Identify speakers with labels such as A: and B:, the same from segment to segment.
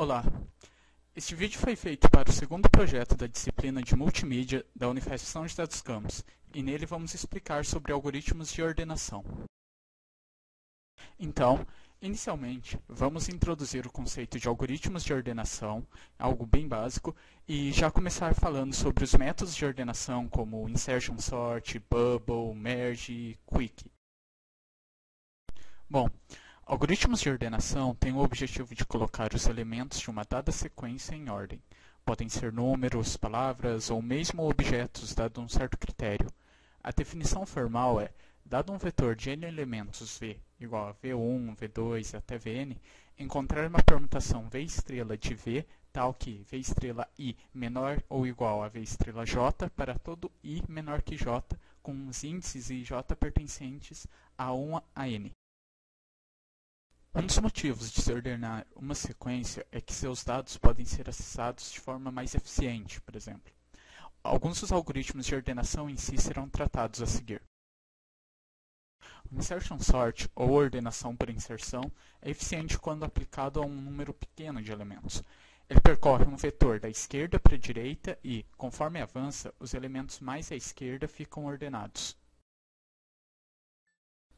A: Olá, este vídeo foi feito para o segundo projeto da disciplina de Multimídia da Unifesp São José dos Campos, e nele vamos explicar sobre algoritmos de ordenação. Então, inicialmente, vamos introduzir o conceito de algoritmos de ordenação, algo bem básico, e já começar falando sobre os métodos de ordenação como insertion sort, bubble, merge e quick. Bom, algoritmos de ordenação têm o objetivo de colocar os elementos de uma dada sequência em ordem. Podem ser números, palavras ou mesmo objetos, dado um certo critério. A definição formal é: dado um vetor de n elementos v igual a v1, v2 até vn, encontrar uma permutação v' de v tal que v' i menor ou igual a v' j para todo i menor que j, com os índices i e j pertencentes a 1 a n. Um dos motivos de se ordenar uma sequência é que seus dados podem ser acessados de forma mais eficiente, por exemplo. Alguns dos algoritmos de ordenação em si serão tratados a seguir. O insertion sort, ou ordenação por inserção, é eficiente quando aplicado a um número pequeno de elementos. Ele percorre um vetor da esquerda para a direita e, conforme avança, os elementos mais à esquerda ficam ordenados.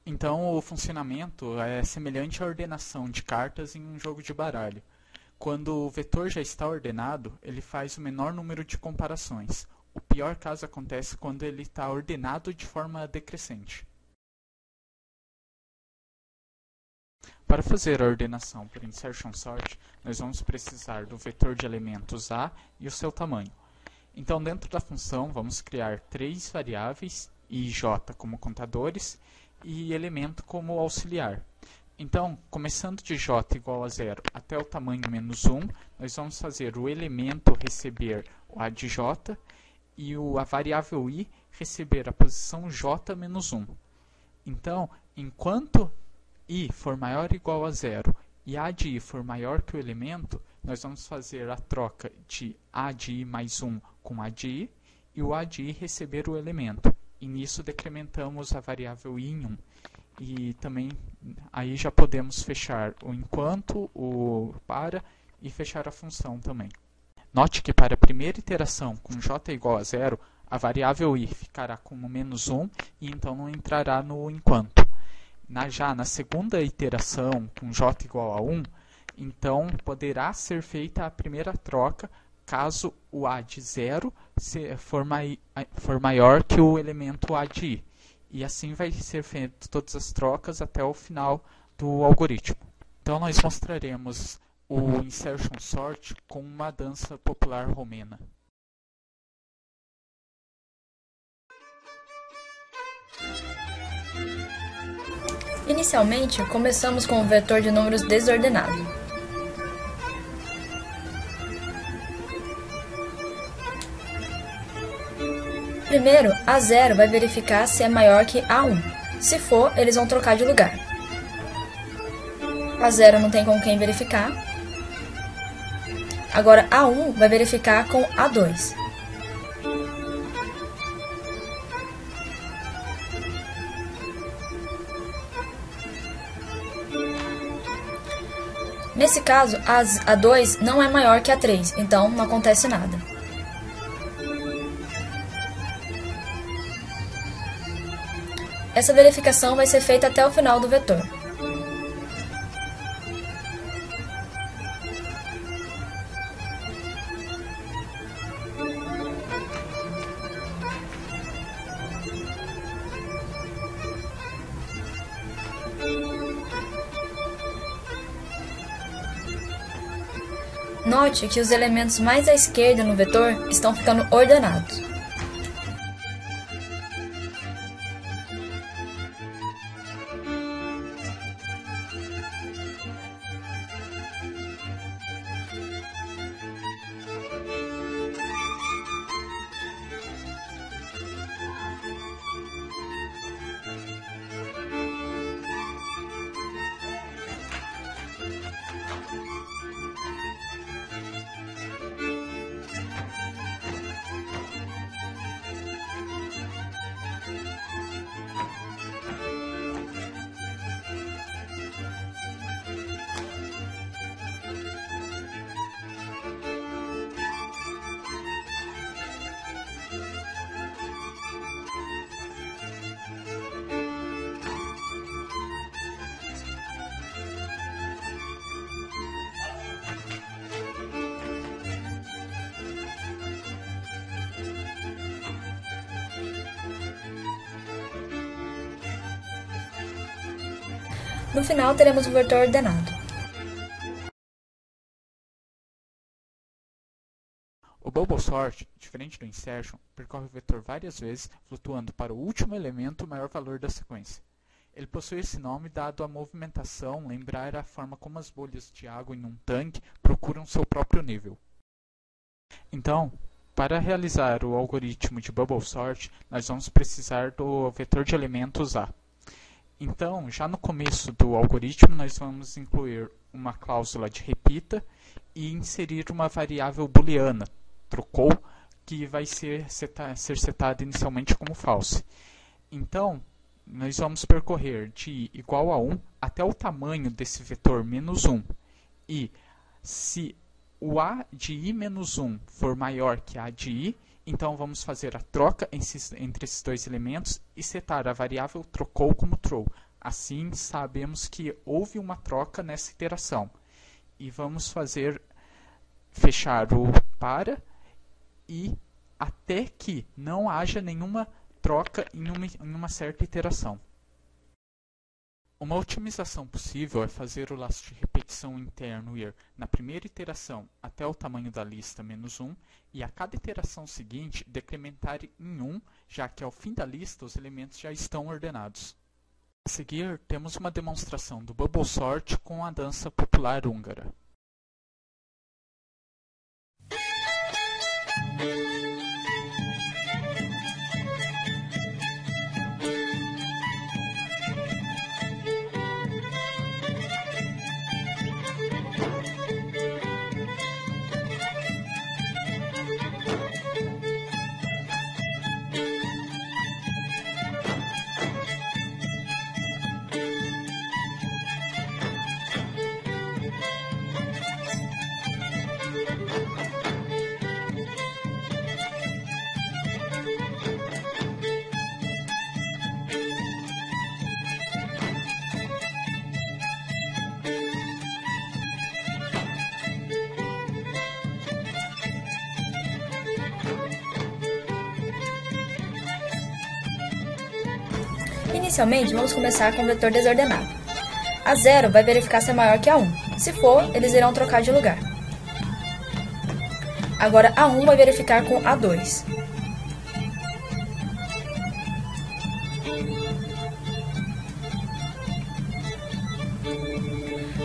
A: Então, o funcionamento é semelhante à ordenação de cartas em um jogo de baralho. Quando o vetor já está ordenado, ele faz o menor número de comparações. O pior caso acontece quando ele está ordenado de forma decrescente. Para fazer a ordenação por insertion sort, nós vamos precisar do vetor de elementos A e o seu tamanho. Então, dentro da função, vamos criar três variáveis, i e j como contadores, e elemento como auxiliar. Então, começando de j igual a 0 até o tamanho menos 1, nós vamos fazer o elemento receber o a de j e a variável i receber a posição j menos 1. Então, enquanto i for maior ou igual a 0 e a de i for maior que o elemento, nós vamos fazer a troca de a de i mais 1 com a de i e o a de i receber o elemento. E nisso decrementamos a variável i em 1. E também aí já podemos fechar o enquanto, o para e fechar a função também. Note que para a primeira iteração com j igual a 0, a variável i ficará como menos 1 e então não entrará no enquanto. Já na segunda iteração com j igual a 1, então poderá ser feita a primeira troca caso o a de 0 for maior que o elemento a de i. E assim vai ser feito todas as trocas até o final do algoritmo. Então nós mostraremos o insertion sort com uma dança popular romena.
B: Inicialmente, começamos com o vetor de números desordenado. Primeiro, A0 vai verificar se é maior que A1. Se for, eles vão trocar de lugar. A0 não tem com quem verificar. Agora, A1 vai verificar com A2. Nesse caso, A2 não é maior que A3, então não acontece nada. Essa verificação vai ser feita até o final do vetor. Note que os elementos mais à esquerda no vetor estão ficando ordenados. No final, teremos o vetor ordenado.
A: O Bubble Sort, diferente do Insertion, percorre o vetor várias vezes, flutuando para o último elemento o maior valor da sequência. Ele possui esse nome dado à movimentação lembrar a forma como as bolhas de água em um tanque procuram seu próprio nível. Então, para realizar o algoritmo de Bubble Sort, nós vamos precisar do vetor de elementos A. Então, já no começo do algoritmo, nós vamos incluir uma cláusula de repita e inserir uma variável booleana, trocou, que vai ser setada inicialmente como false. Então, nós vamos percorrer de i igual a 1 até o tamanho desse vetor menos 1. E se o a de i menos 1 for maior que a de i, então vamos fazer a troca entre esses dois elementos e setar a variável trocou como true. Assim, sabemos que houve uma troca nessa iteração. E vamos fechar o para e até que não haja nenhuma troca em uma certa iteração. Uma otimização possível é fazer o laço de repetição interno ir na primeira iteração até o tamanho da lista menos 1 e a cada iteração seguinte decrementar em 1, já que ao fim da lista os elementos já estão ordenados. A seguir, temos uma demonstração do Bubble Sort com a dança popular húngara.
B: Inicialmente, vamos começar com o vetor desordenado. A 0 vai verificar se é maior que a 1. Se for, eles irão trocar de lugar. Agora, a 1 vai verificar com a 2.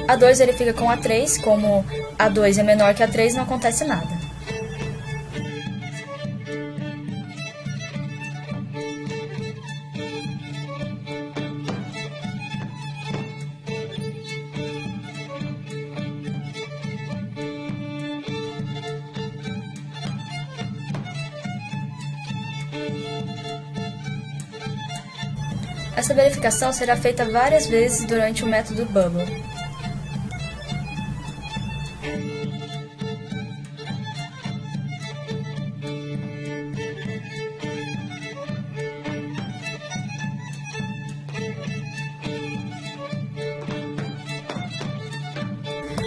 B: A 2 verifica com a 3, como a 2 é menor que a 3, não acontece nada. Essa verificação será feita várias vezes durante o método Bubble.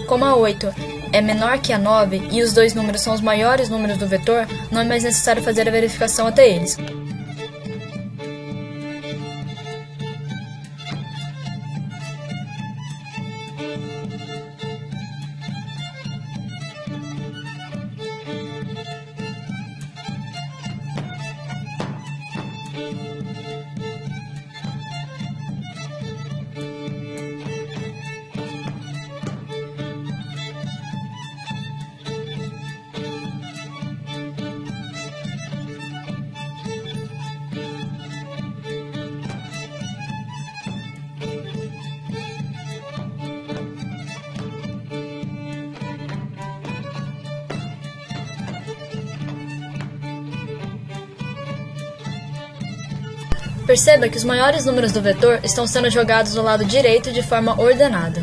B: Como a 8 é menor que a 9 e os dois números são os maiores números do vetor, não é mais necessário fazer a verificação até eles. Perceba que os maiores números do vetor estão sendo jogados do lado direito de forma ordenada.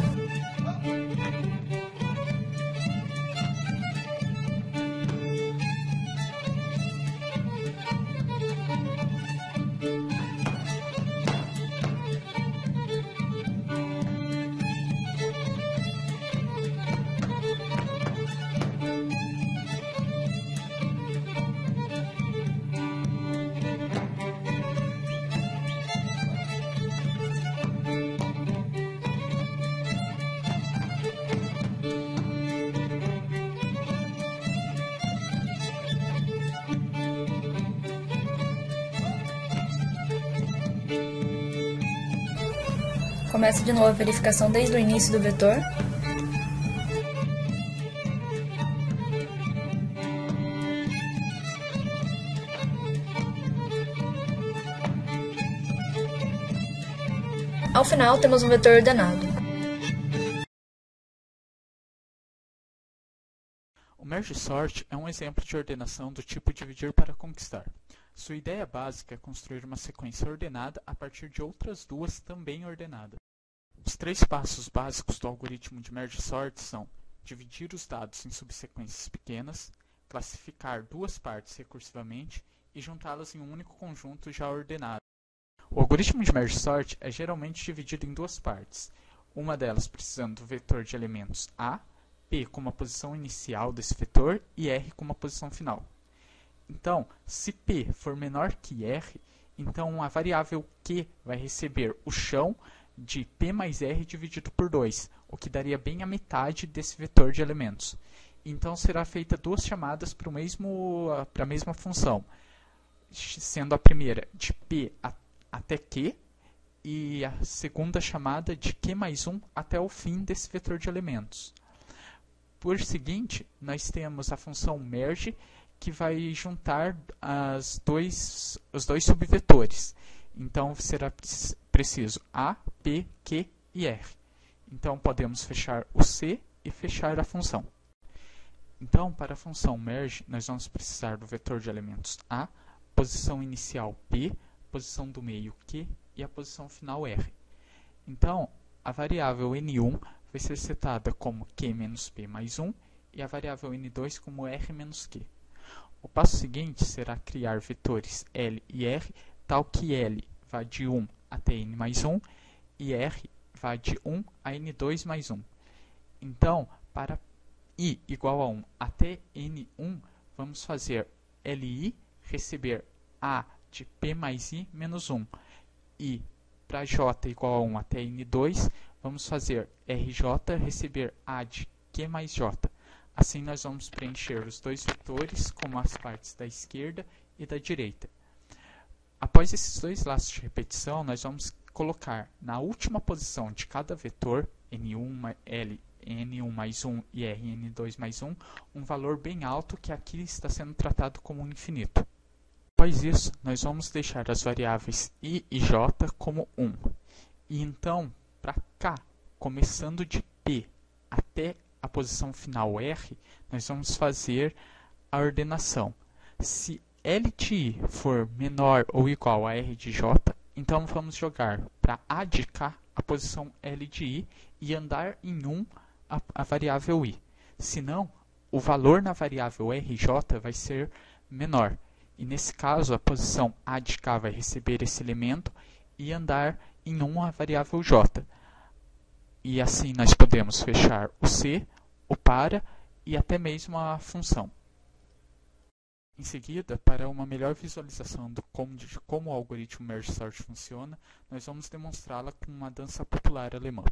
B: começa de novo a verificação desde o início do vetor. Ao final, temos um vetor ordenado.
A: O Merge Sort é um exemplo de ordenação do tipo dividir para conquistar. Sua ideia básica é construir uma sequência ordenada a partir de outras duas também ordenadas. Os 3 passos básicos do algoritmo de Merge Sort são dividir os dados em subsequências pequenas, classificar 2 partes recursivamente e juntá-las em um único conjunto já ordenado. O algoritmo de Merge Sort é geralmente dividido em 2 partes, uma delas precisando do vetor de elementos A, P como a posição inicial desse vetor e R como a posição final. Então, se P for menor que R, então a variável Q vai receber o chão de P mais R dividido por 2, o que daria bem a metade desse vetor de elementos. Então será feita 2 chamadas para a mesma função, sendo a primeira de P até Q e a segunda chamada de Q mais 1 até o fim desse vetor de elementos. Por seguinte, nós temos a função merge, que vai juntar os dois subvetores. Então, será preciso A, P, Q e R. Então, podemos fechar o C e fechar a função. Então, para a função merge, nós vamos precisar do vetor de elementos A, posição inicial P, posição do meio Q e a posição final R. Então, a variável N1 vai ser setada como Q menos P mais 1 e a variável N2 como R menos Q. O passo seguinte será criar vetores L e R, tal que L vá de 1 até N mais 1 e R vá de 1 a N2 mais 1. Então, para I igual a 1 até N1, vamos fazer LI receber A de P mais I menos 1. E para J igual a 1 até N2, vamos fazer RJ receber A de Q mais J. Assim, nós vamos preencher os 2 vetores como as partes da esquerda e da direita. Após esses 2 laços de repetição, nós vamos colocar na última posição de cada vetor, N1, L, N1 mais 1 e R, N2 mais 1, um valor bem alto que aqui está sendo tratado como um infinito. Após isso, nós vamos deixar as variáveis I e J como 1. E então, para K, começando de P até a posição final R, nós vamos fazer a ordenação. Se L de I for menor ou igual a R de J, então vamos jogar para A de K a posição L de I e andar em 1 a variável I. Se não, o valor na variável RJ vai ser menor. E nesse caso, a posição A de K vai receber esse elemento e andar em 1 a variável J. E assim nós podemos fechar o C, o para e até mesmo a função. Em seguida, para uma melhor visualização de como o algoritmo Merge Sort funciona, nós vamos demonstrá-la com uma dança popular alemã.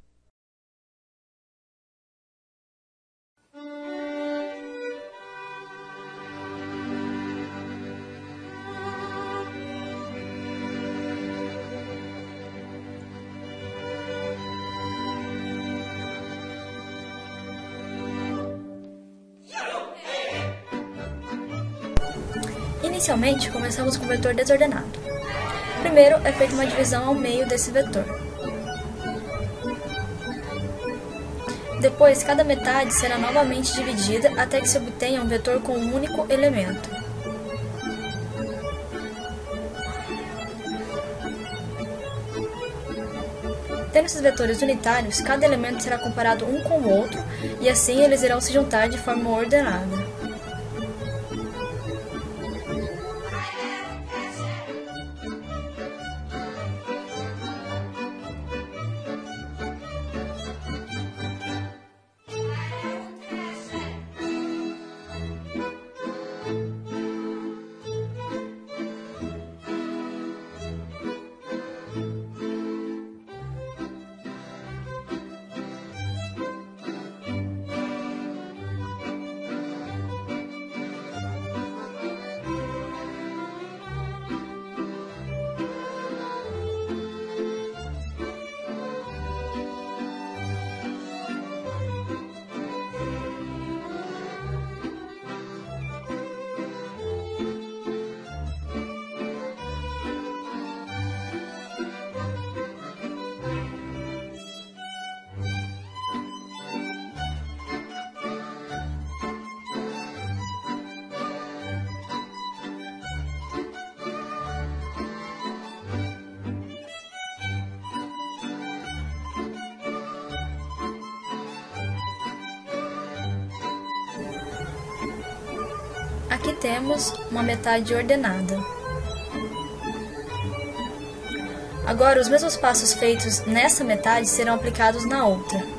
B: Inicialmente, começamos com o vetor desordenado. Primeiro, é feita uma divisão ao meio desse vetor. Depois, cada metade será novamente dividida até que se obtenha um vetor com um único elemento. Tendo esses vetores unitários, cada elemento será comparado um com o outro, e assim eles irão se juntar de forma ordenada. Aqui temos uma metade ordenada. Agora, os mesmos passos feitos nessa metade serão aplicados na outra.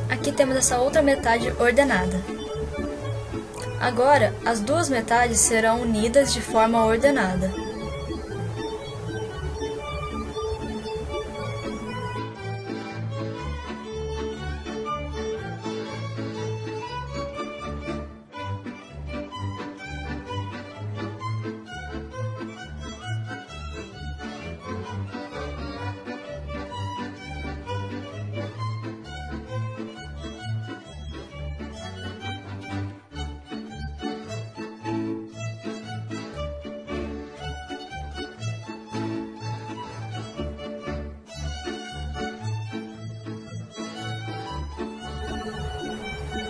B: Aqui temos essa outra metade ordenada. Agora, as duas metades serão unidas de forma ordenada.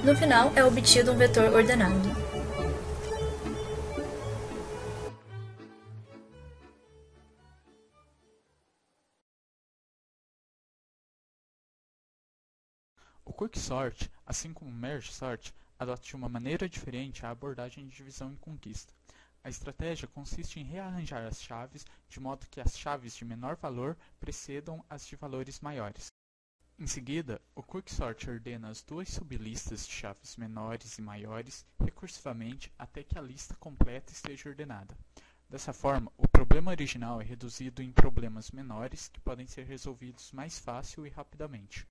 B: No final, é obtido um vetor ordenado.
A: O Quicksort, assim como o Merge Sort, adota de uma maneira diferente a abordagem de divisão e conquista. A estratégia consiste em rearranjar as chaves de modo que as chaves de menor valor precedam as de valores maiores. Em seguida, o Quicksort ordena as duas sublistas de chaves menores e maiores recursivamente até que a lista completa esteja ordenada. Dessa forma, o problema original é reduzido em problemas menores que podem ser resolvidos mais fácil e rapidamente.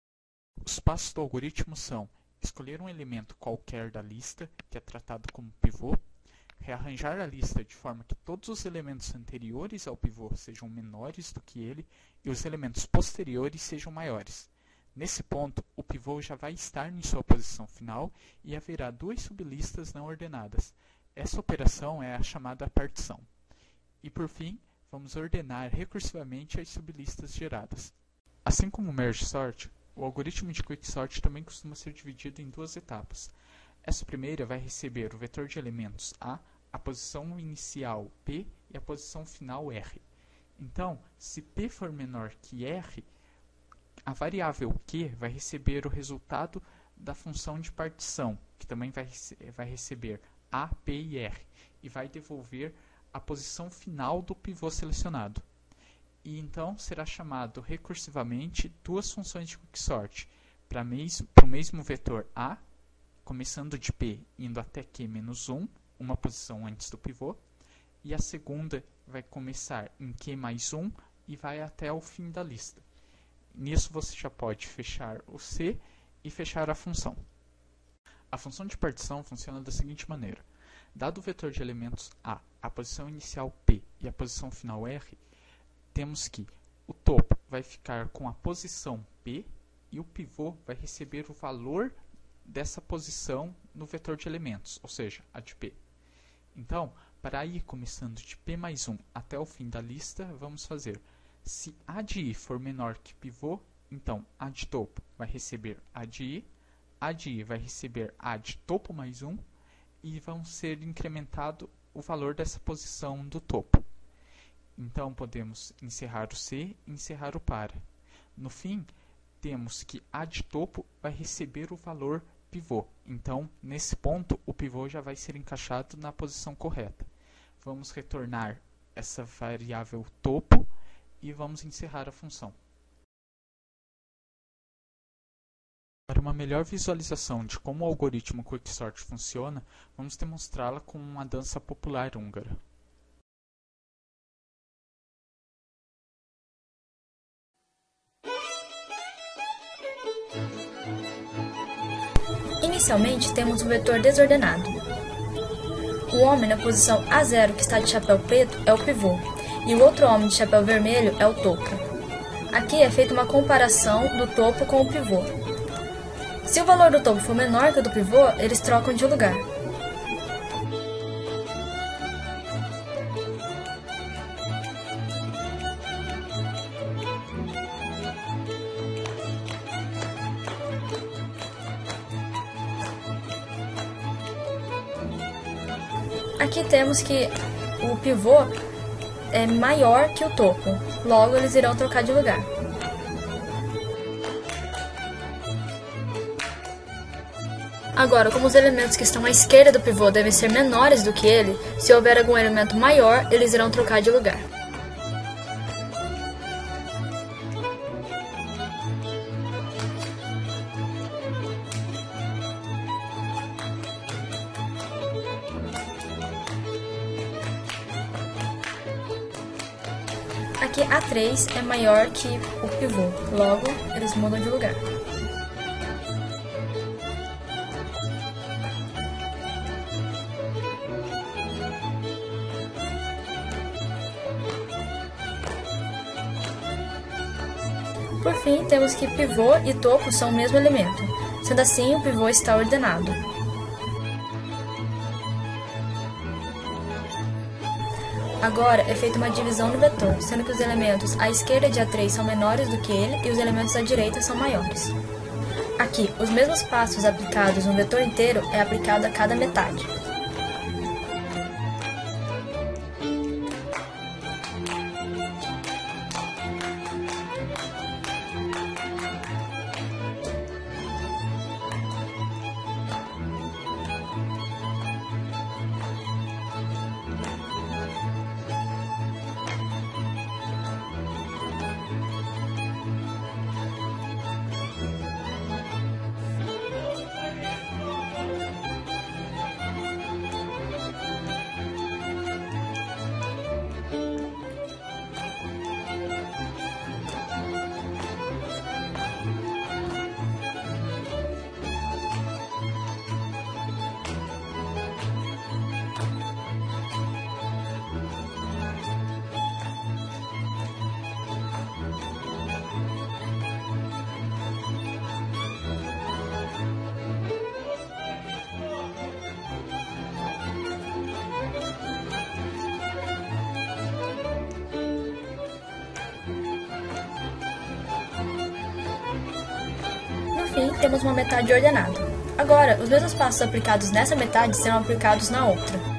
A: Os passos do algoritmo são: escolher um elemento qualquer da lista, que é tratado como pivô, rearranjar a lista de forma que todos os elementos anteriores ao pivô sejam menores do que ele e os elementos posteriores sejam maiores. Nesse ponto, o pivô já vai estar em sua posição final e haverá duas sublistas não ordenadas. Essa operação é a chamada partição. E por fim, vamos ordenar recursivamente as sublistas geradas. Assim como o Merge Sort, o algoritmo de Quicksort também costuma ser dividido em duas etapas. Essa primeira vai receber o vetor de elementos a posição inicial P e a posição final R. Então, se P for menor que R, a variável Q vai receber o resultado da função de partição, que também vai receber A, P e R, e vai devolver a posição final do pivô selecionado. E então será chamado recursivamente duas funções de Quicksort, para o mesmo vetor A, começando de P indo até Q menos 1, uma posição antes do pivô, e a segunda vai começar em Q mais 1 e vai até o fim da lista. Nisso você já pode fechar o C e fechar a função. A função de partição funciona da seguinte maneira: dado o vetor de elementos a posição inicial P e a posição final R, temos que o topo vai ficar com a posição P e o pivô vai receber o valor dessa posição no vetor de elementos, ou seja, a de P. Então, para ir começando de P mais 1 até o fim da lista, vamos fazer: se A de I for menor que pivô, então A de topo vai receber A de I vai receber A de topo mais 1 e vão ser incrementado o valor dessa posição do topo. Então podemos encerrar o C e encerrar o para. No fim, temos que A de topo vai receber o valor pivô. Então, nesse ponto, o pivô já vai ser encaixado na posição correta. Vamos retornar essa variável topo e vamos encerrar a função. uma melhor visualização de como o algoritmo Quicksort funciona, vamos demonstrá-la com uma dança popular húngara.
B: Inicialmente, temos um vetor desordenado. O homem na posição A0, que está de chapéu preto, é o pivô, e o outro homem de chapéu vermelho é o topo. Aqui é feita uma comparação do topo com o pivô. Se o valor do topo for menor que o do pivô, eles trocam de lugar. Aqui temos que o pivô é maior que o topo, logo eles irão trocar de lugar. Agora, como os elementos que estão à esquerda do pivô devem ser menores do que ele, se houver algum elemento maior, eles irão trocar de lugar. Aqui A3 é maior que o pivô, logo eles mudam de lugar. Por fim, temos que pivô e topo são o mesmo elemento, sendo assim o pivô está ordenado. Agora é feita uma divisão no vetor, sendo que os elementos à esquerda de A3 são menores do que ele e os elementos à direita são maiores. Aqui, os mesmos passos aplicados no vetor inteiro é aplicado a cada metade. No fim, temos uma metade ordenada. Agora, os mesmos passos aplicados nessa metade serão aplicados na outra.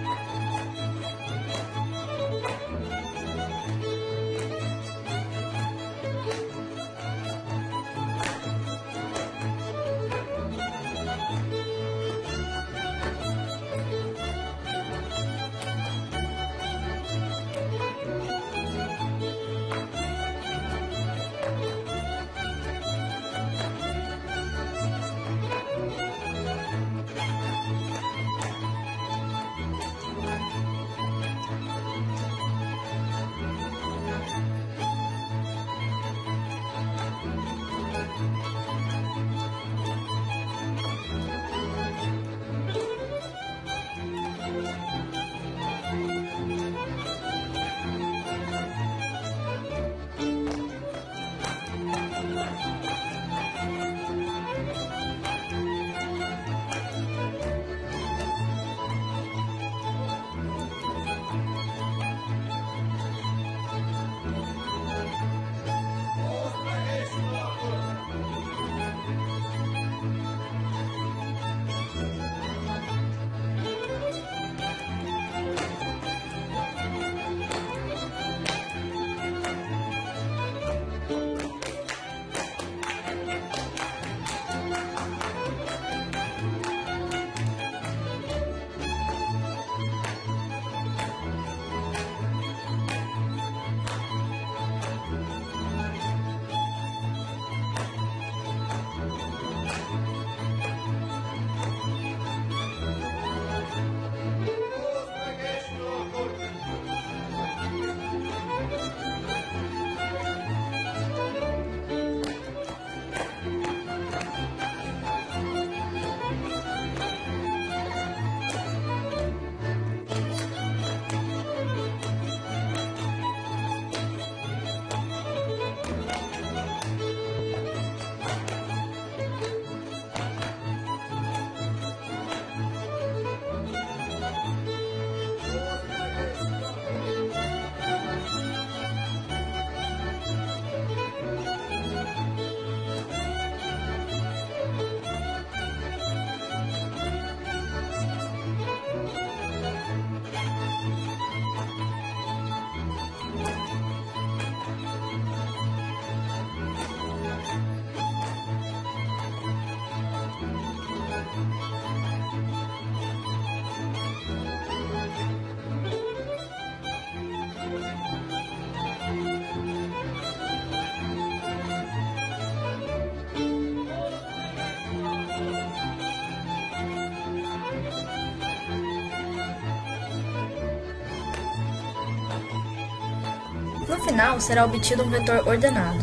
B: final será obtido um vetor ordenado.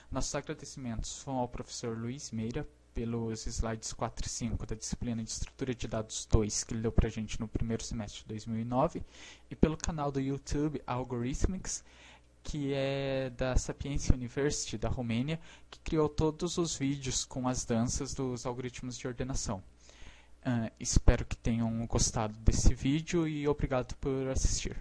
A: Nossos agradecimentos vão ao professor Luiz Meira pelos slides 4 e 5 da disciplina de Estrutura de Dados 2 que ele deu para a gente no primeiro semestre de 2009 e pelo canal do YouTube Algorithmics, que é da Sapienza University da Romênia, que criou todos os vídeos com as danças dos algoritmos de ordenação. Espero que tenham gostado desse vídeo e obrigado por assistir.